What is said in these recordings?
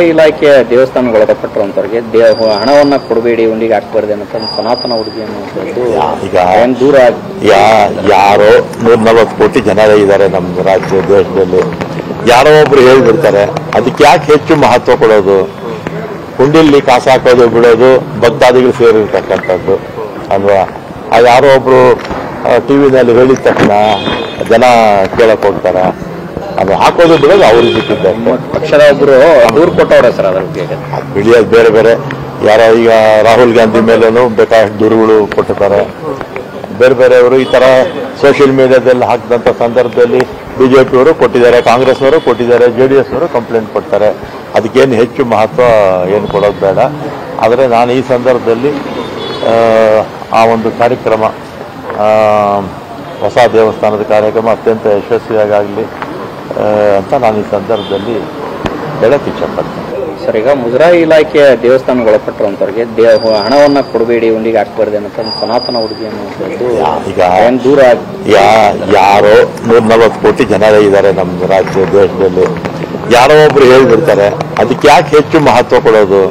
ಮುಜರಾಯಿ ಇಲಾಖೆಯ ದೇವಸ್ಥಾನಗಳು ಒಳಪಟ್ಟಿರುವಂತವರಿಗೆ ಹಣವನ್ನ ಕೊಡಬೇಡಿ ಹುಂಡಿಗೆ ಹಾಕ್ಬಾರ್ದು ಅನ್ನೋ ಸನಾತನ ಹುಡುಗಿ ಅನ್ನುವಂಥದ್ದು ಈಗ ದೂರ ಯಾರೋ 140 ಕೋಟಿ ಜನ ಇದ್ದಾರೆ ನಮ್ಮ ರಾಜ್ಯ ದೇಶದಲ್ಲಿ. ಯಾರೋ ಒಬ್ರು ಹೇಳ್ಬಿಡ್ತಾರೆ, ಅದಕ್ಕೆ ಯಾಕೆ ಹೆಚ್ಚು ಮಹತ್ವ ಕೊಡೋದು? ಹುಂಡಿಲಿ ಕಾಸು ಹಾಕೋದು ಬಿಡೋದು ಭಕ್ತಾದಿಗಳು ಸೇರಿರ್ತಕ್ಕಂಥದ್ದು ಅಲ್ವಾ? ಯಾರೋ ಒಬ್ರು ಟಿವಿನಲ್ಲಿ ಹೇಳಿದ ತಕ್ಷಣ ಜನ ಕೇಳಕ್ ಹೋಗ್ತಾರ. ಅದು ಹಾಕೋದು ಬಿಡೋದು ಅವ್ರಿಗೆ ಬಿಟ್ಟಿದ್ದಾರೆ. ಪಕ್ಷದ ಒಬ್ರು ದೂರು ಕೊಟ್ಟವ್ರೆ ಸರ್ ಅದ್ರ ಬಗ್ಗೆ. ಬಿಡಿಯೋದು ಬೇರೆ ಬೇರೆ. ಯಾರೋ ಈಗ ರಾಹುಲ್ ಗಾಂಧಿ ಮೇಲೂ ಬೇಕಾದಷ್ಟು ದೂರುಗಳು ಕೊಟ್ಟಿದ್ದಾರೆ. ಬೇರೆ ಬೇರೆಯವರು ಈ ತರ ಸೋಷಿಯಲ್ ಮೀಡಿಯಾದಲ್ಲಿ ಹಾಕಿದಂಥ ಸಂದರ್ಭದಲ್ಲಿ ಬಿಜೆಪಿಯವರು ಕೊಟ್ಟಿದ್ದಾರೆ, ಕಾಂಗ್ರೆಸ್ನವರು ಕೊಟ್ಟಿದ್ದಾರೆ, JDSನವರು ಕಂಪ್ಲೇಂಟ್ ಕೊಡ್ತಾರೆ. ಅದಕ್ಕೇನು ಹೆಚ್ಚು ಮಹತ್ವ ಏನು ಕೊಡೋದು ಬೇಡ. ಆದರೆ ನಾನು ಈ ಸಂದರ್ಭದಲ್ಲಿ ಆ ಒಂದು ಕಾರ್ಯಕ್ರಮ, ಹೊಸ ದೇವಸ್ಥಾನದ ಕಾರ್ಯಕ್ರಮ ಅತ್ಯಂತ ಯಶಸ್ವಿಯಾಗಲಿ ಅಂತ ನಾನು ಈ ಸಂದರ್ಭದಲ್ಲಿ ಹೇಳಕ್ಕೆ ಇಷ್ಟಪಡ್ತೀನಿ. ಸರ್, ಈಗ ಮುಜರಾಯಿ ಇಲಾಖೆಯ ದೇವಸ್ಥಾನಗಳು ಒಳಪಟ್ಟಿರುವಂತವರಿಗೆ ಹಣವನ್ನ ಕೊಡಬೇಡಿ ಹುಂಡಿಗೆ ಹಾಕ್ಬಾರ್ದು ಅನ್ನೋ ಸನಾತನ ಹುಡುಗಿ ಅನ್ನುವಂಥದ್ದು ಈಗ ದೂರ ಯಾರೋ 140 ಕೋಟಿ ಜನ ಇದ್ದಾರೆ ನಮ್ಮ ರಾಜ್ಯ ದೇಶದಲ್ಲಿ. ಯಾರೋ ಒಬ್ರು ಹೇಳ್ಬಿಡ್ತಾರೆ, ಅದಕ್ಕೆ ಯಾಕೆ ಹೆಚ್ಚು ಮಹತ್ವ ಕೊಡೋದು?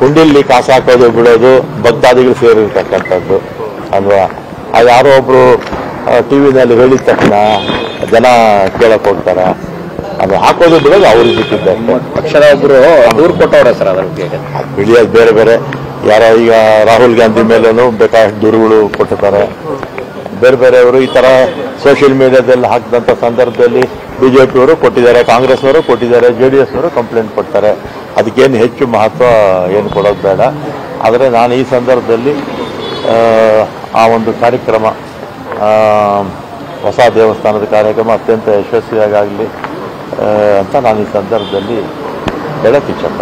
ಹುಂಡಿಲಿ ಕಾಸು ಹಾಕೋದು ಬಿಡೋದು ಭಕ್ತಾದಿಗಳು ಸೇರಿರ್ತಕ್ಕಂಥದ್ದು ಅಲ್ವಾ? ಯಾರೋ ಒಬ್ರು ಟಿವಿನಲ್ಲಿ ಹೇಳಿದ ತಕ್ಷಣ ಜನ ಕೇಳಕ್ ಹೋಗ್ತಾರ. ಅದು ಹಾಕೋದು ಬಿಡೋದು ಅವ್ರಿಗೆ ಬಿಟ್ಟಿದ್ದಾರೆ. ಪಕ್ಷದ ಒಬ್ರು ದೂರು ಕೊಟ್ಟವ್ರೆ ಸರ್ ಅದ್ರ ಬಗ್ಗೆ. ಬಿಡಿಯೋದು ಬೇರೆ ಬೇರೆ. ಯಾರೋ ಈಗ ರಾಹುಲ್ ಗಾಂಧಿ ಮೇಲೂ ಬೇಕಾದಷ್ಟು ದೂರುಗಳು ಕೊಟ್ಟಿದ್ದಾರೆ. ಬೇರೆ ಬೇರೆಯವರು ಈ ತರ ಸೋಷಿಯಲ್ ಮೀಡಿಯಾದಲ್ಲಿ ಹಾಕಿದಂಥ ಸಂದರ್ಭದಲ್ಲಿ ಬಿಜೆಪಿಯವರು ಕೊಟ್ಟಿದ್ದಾರೆ, ಕಾಂಗ್ರೆಸ್ನವರು ಕೊಟ್ಟಿದ್ದಾರೆ, JDSನವರು ಕಂಪ್ಲೇಂಟ್ ಕೊಡ್ತಾರೆ. ಅದಕ್ಕೇನು ಹೆಚ್ಚು ಮಹತ್ವ ಏನು ಕೊಡೋದು ಬೇಡ. ಆದರೆ ನಾನು ಈ ಸಂದರ್ಭದಲ್ಲಿ ಆ ಒಂದು ಕಾರ್ಯಕ್ರಮ, ಹೊಸ ದೇವಸ್ಥಾನದ ಕಾರ್ಯಕ್ರಮ ಅತ್ಯಂತ ಯಶಸ್ವಿಯಾಗಲಿ ಅಂತ ನಾನು ಈ ಸಂದರ್ಭದಲ್ಲಿ ಹೇಳಕ್ಕೆ ಇಷ್ಟಪಡ್ತೀನಿ.